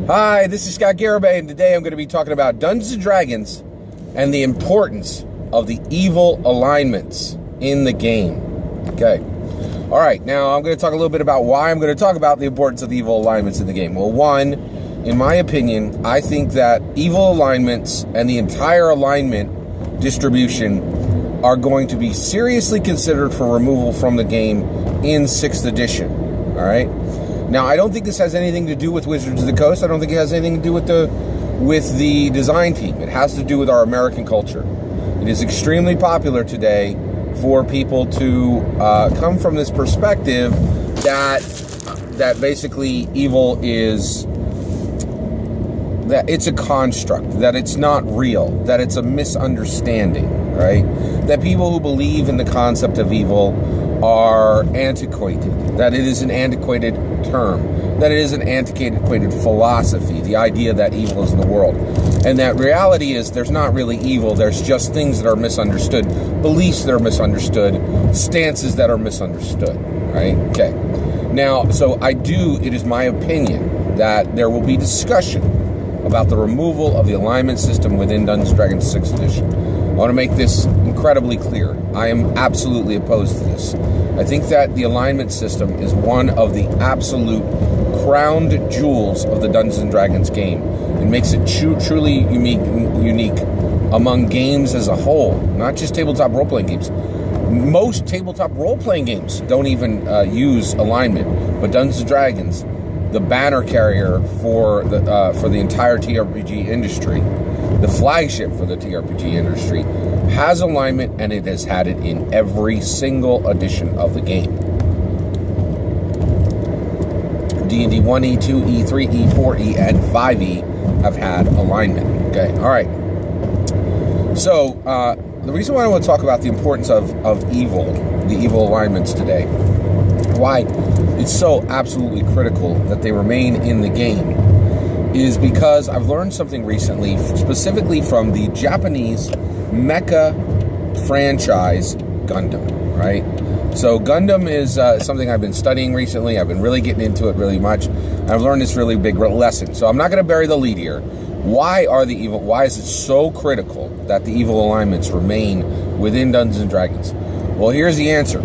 Hi, this is Scott Garibay, and today I'm going to be talking about Dungeons & Dragons and the importance of the evil alignments in the game. Okay. All right, now I'm going to talk a little bit about why I'm going to talk about the importance of the evil alignments in the game. Well, one, in my opinion, I think that evil alignments and the entire alignment distribution are going to be seriously considered for removal from the game in 6th edition. All right? Now, I don't think this has anything to do with Wizards of the Coast. I don't think it has anything to do with the design team. It has to do with our American culture. It is extremely popular today for people to come from this perspective that basically evil is, that it's a construct, that it's not real, that it's a misunderstanding, right? That people who believe in the concept of evil are antiquated, that it is an antiquated term, that it is an antiquated philosophy, the idea that evil is in the world. And that reality is there's not really evil, there's just things that are misunderstood, beliefs that are misunderstood, stances that are misunderstood, right? Okay. Now, so it is my opinion that there will be discussion about the removal of the alignment system within Dungeons & Dragons 6th edition. I want to make this incredibly clear. I am absolutely opposed to this. I think that the alignment system is one of the absolute crowned jewels of the Dungeons & Dragons game. It makes it truly unique among games as a whole, not just tabletop role-playing games. Most tabletop role-playing games don't even use alignment, but Dungeons & Dragons, the banner carrier for the entire TRPG industry, the flagship for the TRPG industry, has alignment, and it has had it in every single edition of the game. D&D 1E, 2E, 3E, 4E, and 5E have had alignment. Okay, all right. So, the reason why I want to talk about the importance of evil, the evil alignments today, why it's so absolutely critical that they remain in the game, is because I've learned something recently, specifically from the Japanese mecha franchise Gundam, right? So Gundam is something I've been studying recently. I've been really getting into it really much. I've learned this really big lesson. So I'm not going to bury the lead here. Why is it so critical that the evil alignments remain within Dungeons & Dragons? Well, here's the answer.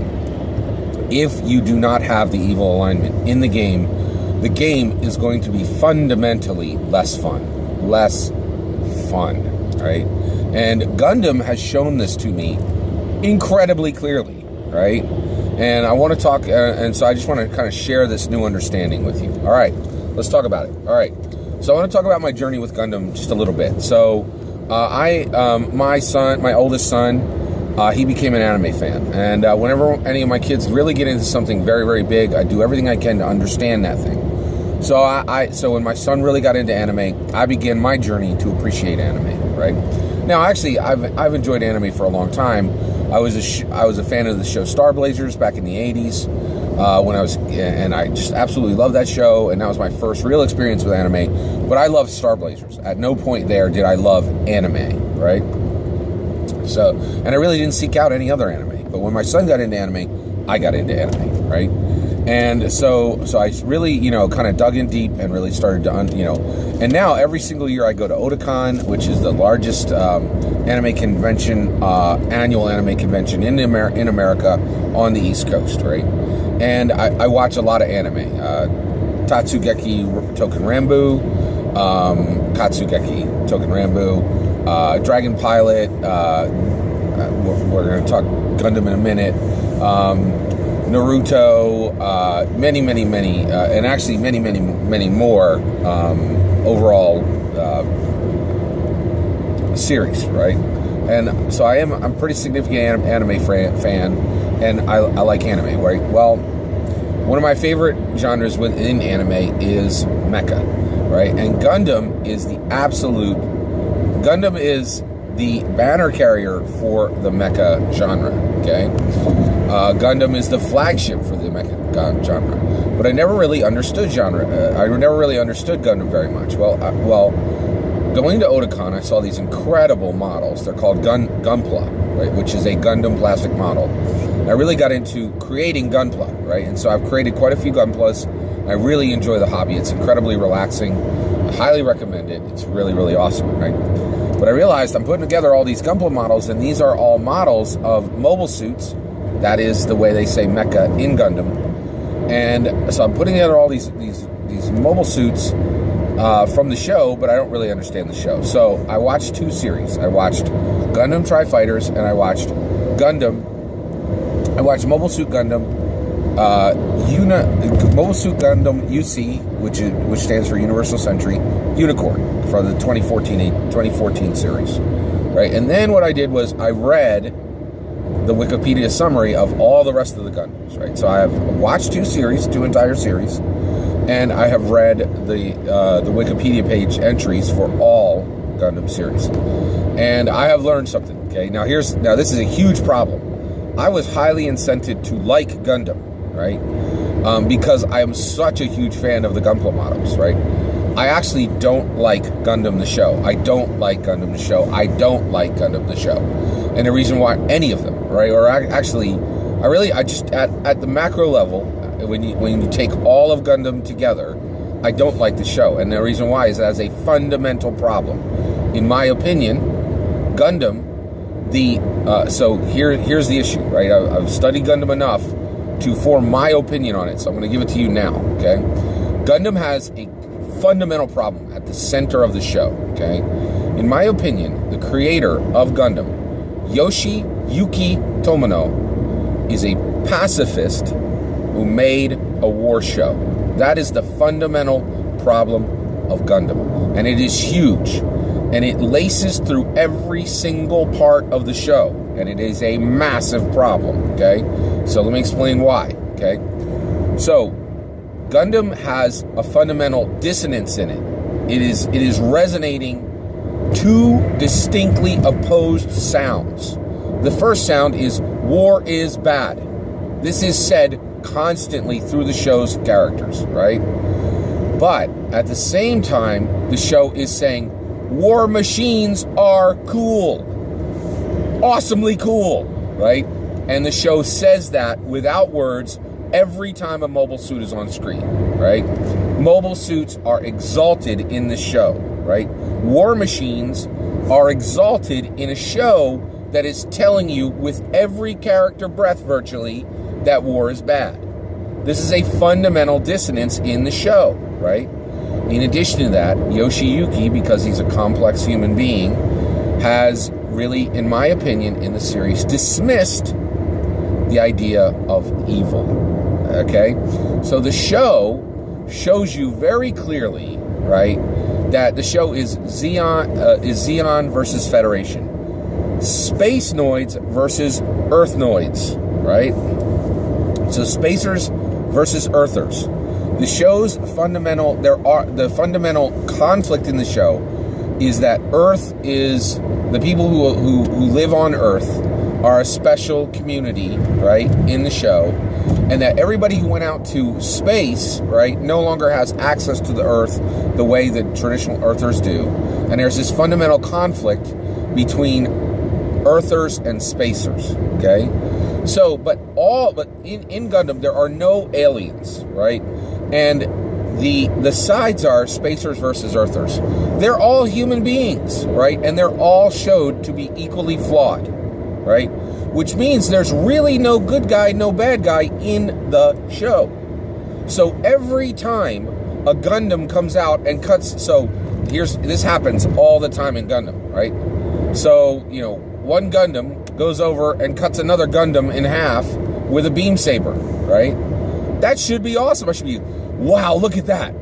If you do not have the evil alignment in the game is going to be fundamentally less fun, right? And Gundam has shown this to me incredibly clearly, right? And I want to talk, and so I just want to kind of share this new understanding with you. All right, let's talk about it. All right, so I want to talk about my journey with Gundam just a little bit. So my oldest son, he became an anime fan, and whenever any of my kids really get into something very, very big, I do everything I can to understand that thing. So so when my son really got into anime, I began my journey to appreciate anime, right? Now, actually, I've enjoyed anime for a long time. I was a fan of the show Star Blazers back in the 80s, and I just absolutely loved that show, and that was my first real experience with anime. But I loved Star Blazers. At no point there did I love anime, right? So, and I really didn't seek out any other anime. But when my son got into anime, I got into anime, right? And so I really, kind of dug in deep and really started to, and now every single year I go to Otakon, which is the largest anime convention, annual anime convention in America on the East Coast, right? And I watch a lot of anime. Tatsugeki Token Rambu, Katsugeki Token Rambu, Dragon Pilot, we're going to talk Gundam in a minute, Naruto, many, and actually many more overall series, right? And so I'm pretty significant anime fan, and I like anime, right? Well, one of my favorite genres within anime is mecha, right? And Gundam is the banner carrier for the mecha genre, okay? Gundam is the flagship for the mecha genre, but I never really understood I never really understood Gundam very much. Well, going to Otakon, I saw these incredible models. They're called Gunpla, right, which is a Gundam plastic model. I really got into creating Gunpla, right? And so I've created quite a few Gunplas. I really enjoy the hobby. It's incredibly relaxing. I highly recommend it. It's really, really awesome, right? But I realized I'm putting together all these Gunpla models, and these are all models of mobile suits. That is the way they say mecha in Gundam. And so I'm putting together all these mobile suits from the show, but I don't really understand the show. So I watched 2 series. I watched Gundam Tri-Fighters, and I watched Mobile Suit Gundam, Mobile Suit Gundam UC, which stands for Universal Century Unicorn, for the 2014 series, right? And then what I did was I read the Wikipedia summary of all the rest of the Gundams, right? So I have watched 2 entire series, and I have read the Wikipedia page entries for all Gundam series, and I have learned something. Okay, now this is a huge problem. I was highly incented to like Gundam, right? Because I am such a huge fan of the Gunpla models, right? I actually don't like Gundam the show. I don't like Gundam the show. I don't like Gundam the show. And the reason why, any of them, right? Or actually, I just, at the macro level, when you take all of Gundam together, I don't like the show. And the reason why is it has a fundamental problem. In my opinion, Gundam, so here's the issue, right? I've studied Gundam enough to form my opinion on it, so I'm going to give it to you now, okay? Gundam has a fundamental problem at the center of the show, okay? In my opinion, the creator of Gundam, Yoshiyuki Tomino, is a pacifist who made a war show. That is the fundamental problem of Gundam, and it is huge, and it laces through every single part of the show, and it is a massive problem, okay? So let me explain why, okay? So Gundam has a fundamental dissonance in it. It is resonating 2 distinctly opposed sounds. The first sound is war is bad. This is said constantly through the show's characters, right? But at the same time, the show is saying war machines are cool. Awesomely cool, right? And the show says that without words every time a mobile suit is on screen, right? Mobile suits are exalted in the show, right? War machines are exalted in a show that is telling you with every character breath virtually that war is bad. This is a fundamental dissonance in the show, right? In addition to that, Yoshiyuki, because he's a complex human being, has really, in my opinion, in the series, dismissed the idea of evil, okay? So the show shows you very clearly, right, that the show is Zeon versus Federation, Space Noids versus Earthnoids, right? So Spacers versus Earthers. The show's the fundamental conflict in the show is that Earth is, the people who live on Earth are a special community, right, in the show, and that everybody who went out to space, right, no longer has access to the Earth the way the traditional Earthers do. And there's this fundamental conflict between Earthers and Spacers, okay? So, but in Gundam, there are no aliens, right? And the sides are Spacers versus Earthers. They're all human beings, right? And they're all showed to be equally flawed, right? Which means there's really no good guy, no bad guy in the show. So every time a Gundam comes out and cuts, so this happens all the time in Gundam, right? So, you know, one Gundam goes over and cuts another Gundam in half with a beam saber, right? That should be awesome. I should be, wow, look at that.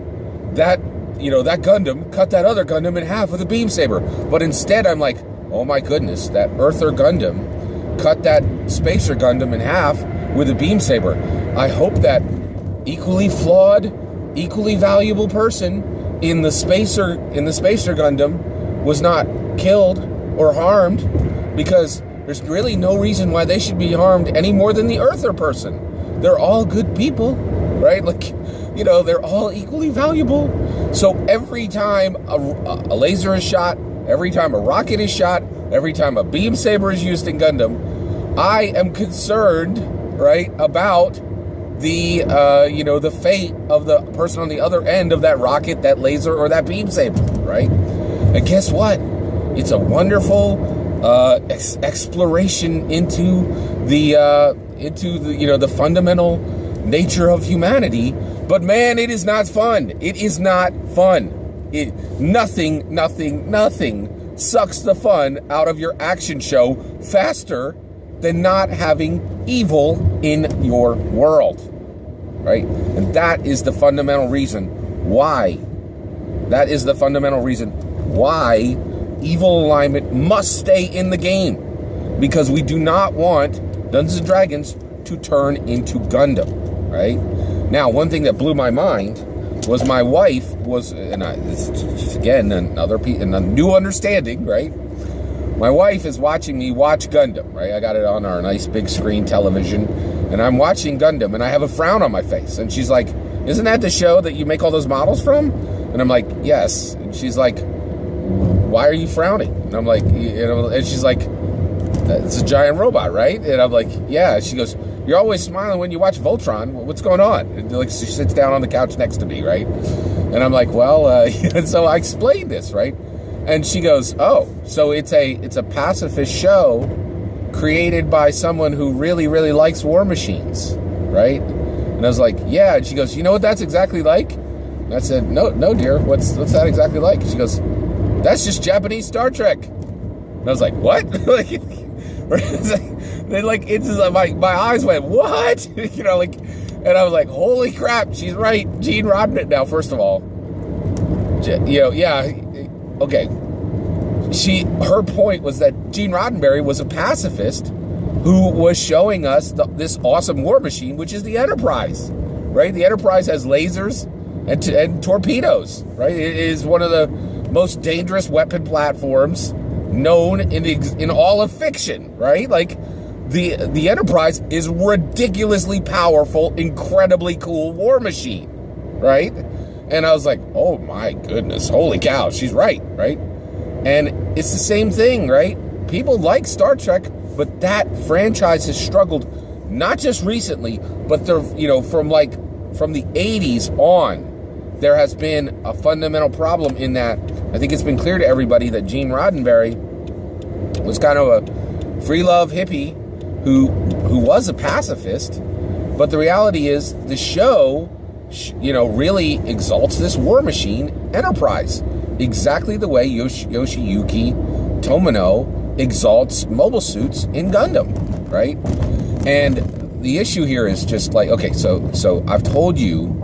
That Gundam cut that other Gundam in half with a beam saber. But instead I'm like, oh my goodness, that Earther Gundam cut that Spacer Gundam in half with a beam saber. I hope that equally flawed, equally valuable person in the Spacer Gundam was not killed or harmed, because there's really no reason why they should be harmed any more than the Earther person. They're all good people, right? Like, you know, they're all equally valuable. So every time a laser is shot, every time a rocket is shot, every time a beam saber is used in Gundam, I am concerned, right, about the the fate of the person on the other end of that rocket, that laser, or that beam saber, right? And guess what? It's a wonderful exploration into the fundamental nature of humanity. But man, it is not fun. It is not fun. Nothing sucks the fun out of your action show faster than not having evil in your world, right? And that is the fundamental reason why. That is the fundamental reason why evil alignment must stay in the game, because we do not want Dungeons & Dragons to turn into Gundam, right? Now, one thing that blew my mind was my wife was, and this is again a new understanding, right? My wife is watching me watch Gundam, right? I got it on our nice big screen television, and I'm watching Gundam, and I have a frown on my face, and she's like, "Isn't that the show that you make all those models from?" And I'm like, "Yes." And she's like, "Why are you frowning?" And I'm like, and she's like, "It's a giant robot, right?" And I'm like, "Yeah." She goes, "You're always smiling when you watch Voltron. What's going on?" And like, she sits down on the couch next to me, right? And I'm like, "Well," and so I explained this, right? And she goes, "Oh, so it's a pacifist show created by someone who really, really likes war machines, right?" And I was like, "Yeah." And she goes, "You know what that's exactly like?" And I said, No, dear. What's that exactly like?" She goes, "That's just Japanese Star Trek." And I was like, "What?" My eyes went, "What?" And I was like, "Holy crap, she's right. Gene Roddenberry." Now, first of all, okay. Her point was that Gene Roddenberry was a pacifist who was showing us this awesome war machine, which is the Enterprise, right? The Enterprise has lasers and torpedoes, right? It is one of the most dangerous weapon platforms known in all of fiction, right? Like the Enterprise is ridiculously powerful, incredibly cool war machine, right? And I was like, "Oh my goodness, holy cow, she's right?" And it's the same thing, right? People like Star Trek, but that franchise has struggled not just recently, but from the 80s on. There has been a fundamental problem in that. I think it's been clear to everybody that Gene Roddenberry was kind of a free love hippie who was a pacifist, but the reality is the show, really exalts this war machine Enterprise, exactly the way Yoshiyuki Tomino exalts mobile suits in Gundam, right? And the issue here is just like, okay, so I've told you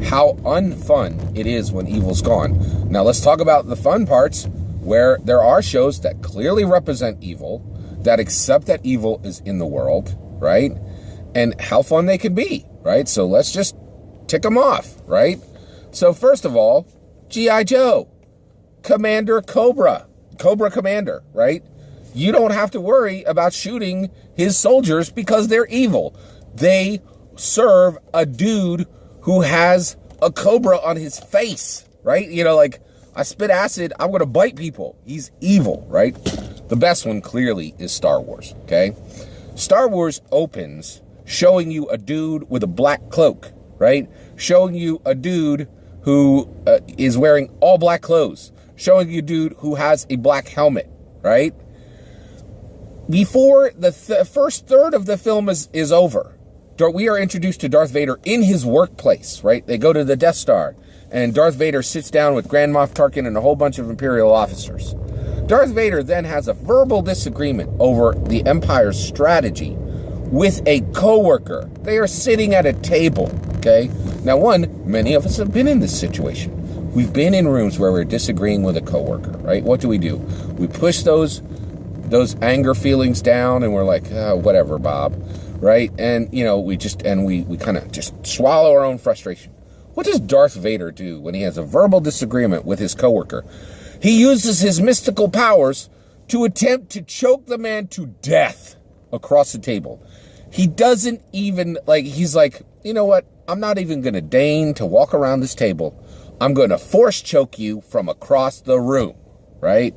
how unfun it is when evil's gone. Now let's talk about the fun parts, where there are shows that clearly represent evil, that accept that evil is in the world, right? And how fun they can be, right? So let's just tick them off, right? So first of all, G.I. Joe, Commander Cobra Commander, right? You don't have to worry about shooting his soldiers because they're evil. They serve a dude who has a cobra on his face, right? Like, I spit acid, I'm going to bite people. He's evil, right? The best one clearly is Star Wars, okay? Star Wars opens showing you a dude with a black cloak, right? Showing you a dude who is wearing all black clothes. Showing you a dude who has a black helmet, right? Before the first third of the film is over, we are introduced to Darth Vader in his workplace, right? They go to the Death Star, and Darth Vader sits down with Grand Moff Tarkin and a whole bunch of Imperial officers. Darth Vader then has a verbal disagreement over the Empire's strategy with a coworker. They are sitting at a table, okay? Now, many of us have been in this situation. We've been in rooms where we're disagreeing with a coworker, right? What do? We push those anger feelings down, and we're like, oh, whatever, Bob, right? And we kind of just swallow our own frustration. What does Darth Vader do when he has a verbal disagreement with his coworker? He uses his mystical powers to attempt to choke the man to death across the table. He doesn't even, he's like, "You know what? I'm not even going to deign to walk around this table. I'm going to force choke you from across the room," right?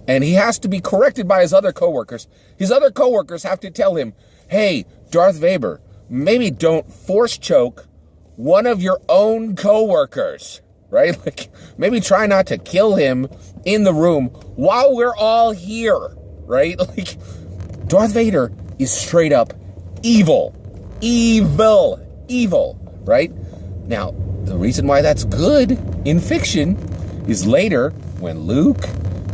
And he has to be corrected by his other coworkers. His other coworkers have to tell him, "Hey, Darth Vader, maybe don't force choke one of your own coworkers, right? Like, maybe try not to kill him in the room while we're all here, right? Like, Darth Vader is straight up evil, right? Now, the reason why that's good in fiction is later when Luke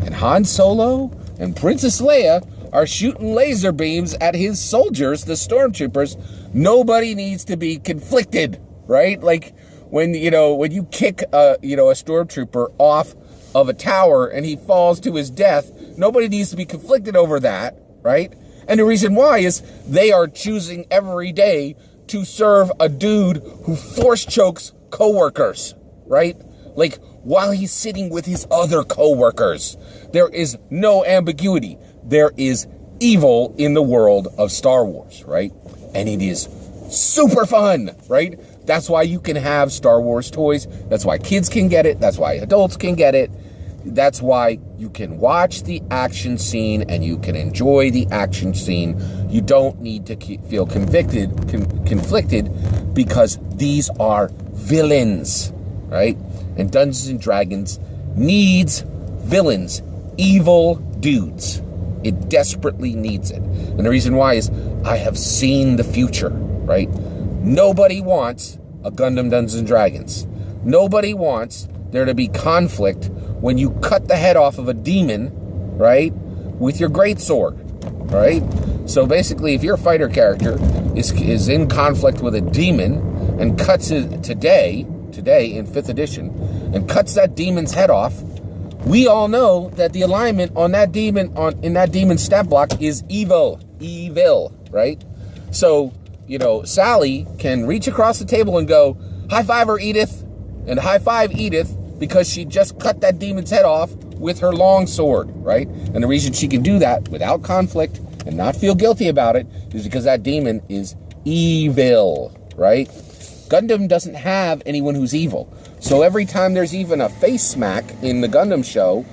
and Han Solo and Princess Leia are shooting laser beams at his soldiers, the stormtroopers. Nobody needs to be conflicted, right? Like when you kick a stormtrooper off of a tower and he falls to his death, nobody needs to be conflicted over that, right? And the reason why is they are choosing every day to serve a dude who force chokes coworkers, right? Like while he's sitting with his other coworkers. There is no ambiguity. There is evil in the world of Star Wars, right? And it is super fun, right? That's why you can have Star Wars toys. That's why kids can get it. That's why adults can get it. That's why you can watch the action scene and you can enjoy the action scene. You don't need to feel conflicted because these are villains, right? And Dungeons and Dragons needs villains, evil dudes. It desperately needs it. And the reason why is I have seen the future, right? Nobody wants a Gundam Dungeons and Dragons. Nobody wants there to be conflict when you cut the head off of a demon, right, with your greatsword, right? So basically, if your fighter character is in conflict with a demon and cuts it today in 5th edition, and cuts that demon's head off, we all know that the alignment on that demon in that demon's stat block is evil, right? So, Sally can reach across the table and go, high five her, Edith, and high five Edith, because she just cut that demon's head off with her long sword, right? And the reason she can do that without conflict and not feel guilty about it is because that demon is evil, right? Gundam doesn't have anyone who's evil. So every time there's even a face smack in the Gundam show,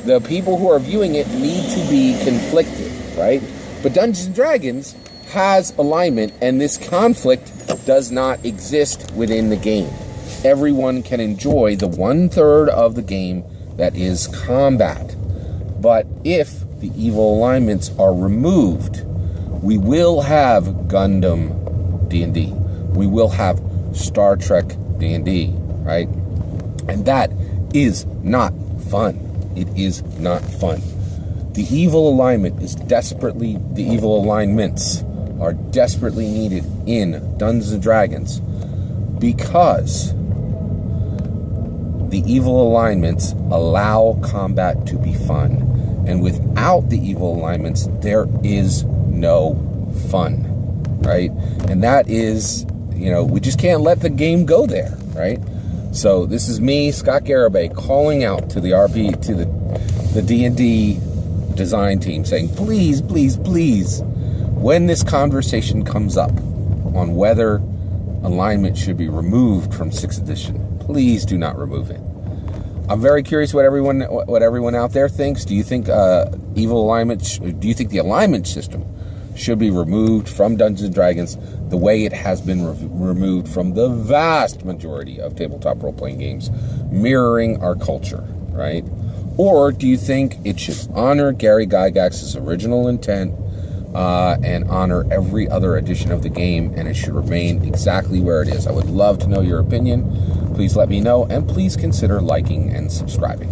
the people who are viewing it need to be conflicted, right? But Dungeons & Dragons has alignment, and this conflict does not exist within the game. Everyone can enjoy the 1/3 of the game that is combat. But if the evil alignments are removed, we will have Gundam D&D. We will have Star Trek D&D, right? And that is not fun. It is not fun. The evil alignments are desperately needed in Dungeons & Dragons because the evil alignments allow combat to be fun. And without the evil alignments, there is no fun, right? And that is, we just can't let the game go there, right? So this is me, Scott Garibay, calling out to the the D&D design team saying, please, please, please, when this conversation comes up on whether alignment should be removed from 6th edition, please do not remove it. I'm very curious what everyone out there thinks. Do you think evil alignment? Do you think the alignment system should be removed from Dungeons & Dragons the way it has been removed from the vast majority of tabletop role-playing games, mirroring our culture, right? Or do you think it should honor Gary Gygax's original intent and honor every other edition of the game, and it should remain exactly where it is? I would love to know your opinion. Please let me know, and please consider liking and subscribing.